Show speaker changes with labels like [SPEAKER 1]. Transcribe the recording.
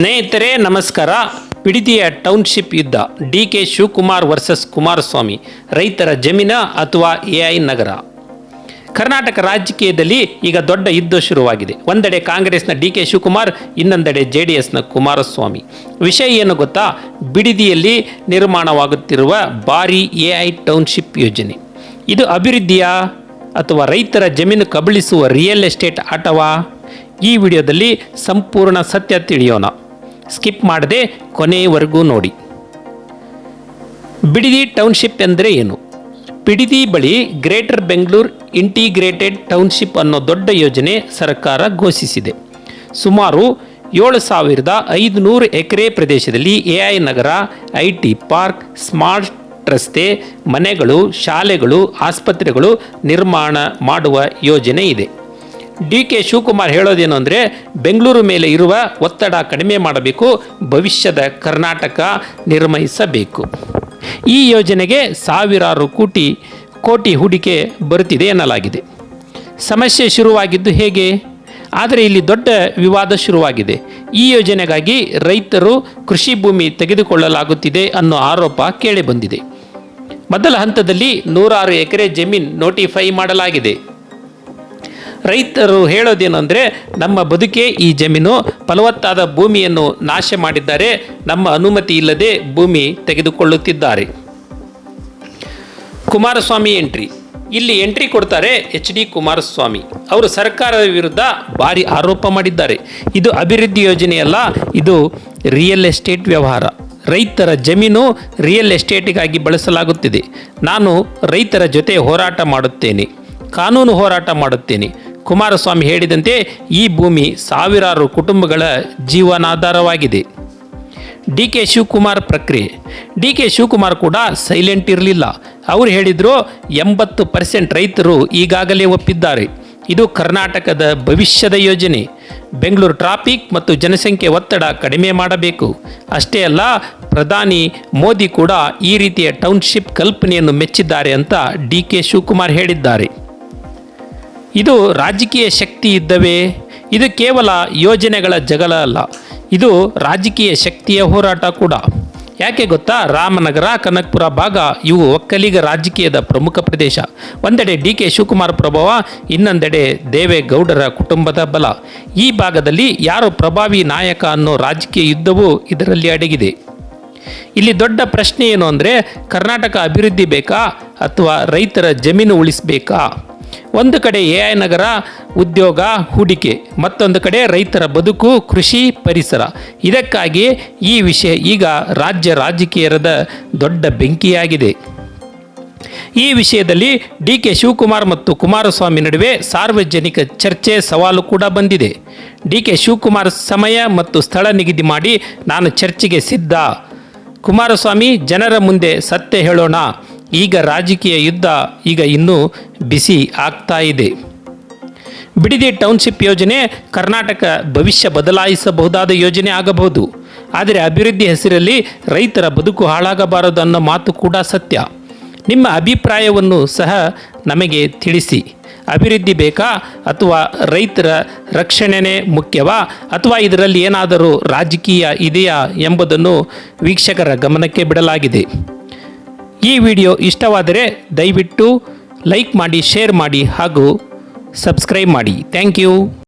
[SPEAKER 1] ಸ್ನೇಹಿತರೆ ನಮಸ್ಕಾರ. ಪಿಡಿತಿಯ ಟೌನ್ಶಿಪ್ ಯುದ್ಧ, ಡಿ.ಕೆ. ಶಿವಕುಮಾರ್ ವರ್ಸಸ್ ಕುಮಾರಸ್ವಾಮಿ, ರೈತರ ಜಮೀನ ಅಥವಾ ಎಐ ನಗರ. ಕರ್ನಾಟಕ ರಾಜಕೀಯದಲ್ಲಿ ಈಗ ದೊಡ್ಡ ಯುದ್ಧ ಶುರುವಾಗಿದೆ. ಒಂದೆಡೆ ಕಾಂಗ್ರೆಸ್ನ ಡಿ.ಕೆ. ಶಿವಕುಮಾರ್, ಇನ್ನೊಂದೆಡೆ JDSನ ಕುಮಾರಸ್ವಾಮಿ. ವಿಷಯ ಏನು ಗೊತ್ತಾ? ಬಿಡದಿಯಲ್ಲಿ ನಿರ್ಮಾಣವಾಗುತ್ತಿರುವ ಭಾರಿ ಎಐ ಟೌನ್ಶಿಪ್ ಯೋಜನೆ. ಇದು ಅಭಿವೃದ್ಧಿಯಾ ಅಥವಾ ರೈತರ ಜಮೀನು ಕಬಳಿಸುವ ರಿಯಲ್ ಎಸ್ಟೇಟ್ ಆಟವಾ? ಈ ವಿಡಿಯೋದಲ್ಲಿ ಸಂಪೂರ್ಣ ಸತ್ಯ ತಿಳಿಯೋಣ. ಸ್ಕಿಪ್ ಮಾಡದೆ ಕೊನೆಯವರೆಗೂ ನೋಡಿ. ಬಿಡದಿ ಟೌನ್ಶಿಪ್ ಎಂದರೆ ಏನು? ಬಿಡದಿ ಬಳಿ ಗ್ರೇಟರ್ ಬೆಂಗಳೂರು ಇಂಟಿಗ್ರೇಟೆಡ್ ಟೌನ್ಶಿಪ್ ಅನ್ನೋ ದೊಡ್ಡ ಯೋಜನೆ ಸರ್ಕಾರ ಘೋಷಿಸಿದೆ. ಸುಮಾರು 7,500 ಎಕರೆ ಪ್ರದೇಶದಲ್ಲಿ AI Nagar, IT park, smart ರಸ್ತೆ, ಮನೆಗಳು, ಶಾಲೆಗಳು, ಆಸ್ಪತ್ರೆಗಳು ನಿರ್ಮಾಣ ಮಾಡುವ ಯೋಜನೆ ಇದೆ. ಡಿ.ಕೆ. ಶಿವಕುಮಾರ್ ಹೇಳೋದೇನು ಅಂದರೆ, ಬೆಂಗಳೂರು ಮೇಲೆ ಇರುವ ಒತ್ತಡ ಕಡಿಮೆ ಮಾಡಬೇಕು, ಭವಿಷ್ಯದ ಕರ್ನಾಟಕ ನಿರ್ಮಿಸಬೇಕು. ಈ ಯೋಜನೆಗೆ ಸಾವಿರಾರು ಕೋಟಿ ಹೂಡಿಕೆ ಬರುತ್ತಿದೆ ಎನ್ನಲಾಗಿದೆ. ಸಮಸ್ಯೆ ಶುರುವಾಗಿದ್ದು ಹೇಗೆ? ಆದರೆ ಇಲ್ಲಿ ದೊಡ್ಡ ವಿವಾದ ಶುರುವಾಗಿದೆ. ಈ ಯೋಜನೆಗಾಗಿ ರೈತರು ಕೃಷಿ ಭೂಮಿ ತೆಗೆದುಕೊಳ್ಳಲಾಗುತ್ತಿದೆ ಅನ್ನೋ ಆರೋಪ ಕೇಳಿಬಂದಿದೆ. ಮೊದಲ ಹಂತದಲ್ಲಿ 106 ಎಕರೆ ಜಮೀನು ನೋಟಿಫೈ ಮಾಡಲಾಗಿದೆ. ರೈತರು ಹೇಳೋದೇನು ಅಂದರೆ, ನಮ್ಮ ಬದುಕೆ ಈ ಜಮೀನು, ಫಲವತ್ತಾದ ಭೂಮಿಯನ್ನು ನಾಶ ಮಾಡಿದ್ದಾರೆ, ನಮ್ಮ ಅನುಮತಿ ಇಲ್ಲದೆ ಭೂಮಿ ತೆಗೆದುಕೊಳ್ಳುತ್ತಿದ್ದಾರೆ. ಕುಮಾರಸ್ವಾಮಿ ಎಂಟ್ರಿ. ಇಲ್ಲಿ ಎಂಟ್ರಿ ಕೊಡ್ತಾರೆ HD ಕುಮಾರಸ್ವಾಮಿ. ಅವರು ಸರ್ಕಾರದ ವಿರುದ್ಧ ಭಾರಿ ಆರೋಪ ಮಾಡಿದ್ದಾರೆ. ಇದು ಅಭಿವೃದ್ಧಿ ಯೋಜನೆಯಲ್ಲ, ಇದು ರಿಯಲ್ ಎಸ್ಟೇಟ್ ವ್ಯವಹಾರ. ರೈತರ ಜಮೀನು ರಿಯಲ್ ಎಸ್ಟೇಟಿಗಾಗಿ ಬಳಸಲಾಗುತ್ತಿದೆ. ನಾನು ರೈತರ ಜೊತೆ ಹೋರಾಟ ಮಾಡುತ್ತೇನೆ, ಕಾನೂನು ಹೋರಾಟ ಮಾಡುತ್ತೇನೆ. ಕುಮಾರಸ್ವಾಮಿ ಹೇಳಿದಂತೆ ಈ ಭೂಮಿ ಸಾವಿರಾರು ಕುಟುಂಬಗಳ ಜೀವನಾಧಾರವಾಗಿದೆ. ಡಿ.ಕೆ. ಶಿವಕುಮಾರ್ ಪ್ರಕ್ರಿಯೆ. ಡಿ.ಕೆ. ಶಿವಕುಮಾರ್ ಕೂಡ ಸೈಲೆಂಟ್ ಇರಲಿಲ್ಲ. ಅವರು ಹೇಳಿದರು, 80% ರೈತರು ಈಗಾಗಲೇ ಒಪ್ಪಿದ್ದಾರೆ. ಇದು ಕರ್ನಾಟಕದ ಭವಿಷ್ಯದ ಯೋಜನೆ. ಬೆಂಗಳೂರು ಟ್ರಾಫಿಕ್ ಮತ್ತು ಜನಸಂಖ್ಯೆ ಒತ್ತಡ ಕಡಿಮೆ ಮಾಡಬೇಕು. ಅಷ್ಟೇ ಅಲ್ಲ, ಪ್ರಧಾನಿ ಮೋದಿ ಕೂಡ ಈ ರೀತಿಯ ಟೌನ್ಶಿಪ್ ಕಲ್ಪನೆಯನ್ನು ಮೆಚ್ಚಿದ್ದಾರೆ ಅಂತ ಡಿ.ಕೆ. ಶಿವಕುಮಾರ್ ಹೇಳಿದ್ದಾರೆ. ಇದು ರಾಜಕೀಯ ಶಕ್ತಿ ಇದ್ದವೇ? ಇದು ಕೇವಲ ಯೋಜನೆಗಳ ಜಗಳ ಅಲ್ಲ, ಇದು ರಾಜಕೀಯ ಶಕ್ತಿಯ ಹೋರಾಟ ಕೂಡ. ಯಾಕೆ ಗೊತ್ತಾ? ರಾಮನಗರ, ಕನಕಪುರ ಭಾಗ ಇವು ಒಕ್ಕಲಿಗ ರಾಜಕೀಯದ ಪ್ರಮುಖ ಪ್ರದೇಶ. ಒಂದೆಡೆ ಡಿ.ಕೆ. ಶಿವಕುಮಾರ್ ಪ್ರಭಾವ, ಇನ್ನೊಂದೆಡೆ ದೇವೇಗೌಡರ ಕುಟುಂಬದ ಬಲ. ಈ ಭಾಗದಲ್ಲಿ ಯಾರು ಪ್ರಭಾವಿ ನಾಯಕ ಅನ್ನೋ ರಾಜಕೀಯ ಯುದ್ಧವೂ ಇದರಲ್ಲಿ ಅಡಗಿದೆ. ಇಲ್ಲಿ ದೊಡ್ಡ ಪ್ರಶ್ನೆ ಏನು ಅಂದರೆ, ಕರ್ನಾಟಕ ಅಭಿವೃದ್ಧಿ ಬೇಕಾ ಅಥವಾ ರೈತರ ಜಮೀನು ಉಳಿಸಬೇಕಾ? ಒಂದು ಕಡೆ ಎಐ ನಗರ, ಉದ್ಯೋಗ, ಹೂಡಿಕೆ, ಮತ್ತೊಂದು ಕಡೆ ರೈತರ ಬದುಕು, ಕೃಷಿ, ಪರಿಸರ. ಇದಕ್ಕಾಗಿ ಈ ವಿಷಯ ಈಗ ರಾಜ್ಯ ರಾಜಕೀಯದ ದೊಡ್ಡ ಬೆಂಕಿಯಾಗಿದೆ. ಈ ವಿಷಯದಲ್ಲಿ ಡಿ.ಕೆ. ಶಿವಕುಮಾರ್ ಮತ್ತು ಕುಮಾರಸ್ವಾಮಿ ನಡುವೆ ಸಾರ್ವಜನಿಕ ಚರ್ಚೆ, ಸವಾಲು ಕೂಡ ಬಂದಿದೆ. ಡಿ.ಕೆ. ಶಿವಕುಮಾರ್ ಸಮಯ ಮತ್ತು ಸ್ಥಳ ನಿಗದಿ ಮಾಡಿ, ನಾನು ಚರ್ಚೆಗೆ ಸಿದ್ಧ. ಕುಮಾರಸ್ವಾಮಿ, ಜನರ ಮುಂದೆ ಸತ್ಯ ಹೇಳೋಣ. ಈಗ ರಾಜಕೀಯ ಯುದ್ಧ ಈಗ ಇನ್ನೂ ಬಿಸಿ ಆಗ್ತಾ ಇದೆ. ಬಿಡದಿ ಟೌನ್ಶಿಪ್ ಯೋಜನೆ ಕರ್ನಾಟಕ ಭವಿಷ್ಯ ಬದಲಾಯಿಸಬಹುದಾದ ಯೋಜನೆ ಆಗಬಹುದು. ಆದರೆ ಅಭಿವೃದ್ಧಿ ಹೆಸರಲ್ಲಿ ರೈತರ ಬದುಕು ಹಾಳಾಗಬಾರದು ಅನ್ನೋ ಮಾತು ಕೂಡ ಸತ್ಯ. ನಿಮ್ಮ ಅಭಿಪ್ರಾಯವನ್ನು ಸಹ ನಮಗೆ ತಿಳಿಸಿ. ಅಭಿವೃದ್ಧಿ ಬೇಕಾ ಅಥವಾ ರೈತರ ರಕ್ಷಣೆನೇ ಮುಖ್ಯವಾ, ಅಥವಾ ಇದರಲ್ಲಿ ಏನಾದರೂ ರಾಜಕೀಯ ಇದೆಯಾ ಎಂಬುದನ್ನು ವೀಕ್ಷಕರ ಗಮನಕ್ಕೆ ಬಿಡಲಾಗಿದೆ. ಈ ವಿಡಿಯೋ ಇಷ್ಟವಾದರೆ ದಯವಿಟ್ಟು ಲೈಕ್ ಮಾಡಿ, ಶೇರ್ ಮಾಡಿ ಹಾಗೂ ಸಬ್ಸ್ಕ್ರೈಬ್ ಮಾಡಿ. Thank you.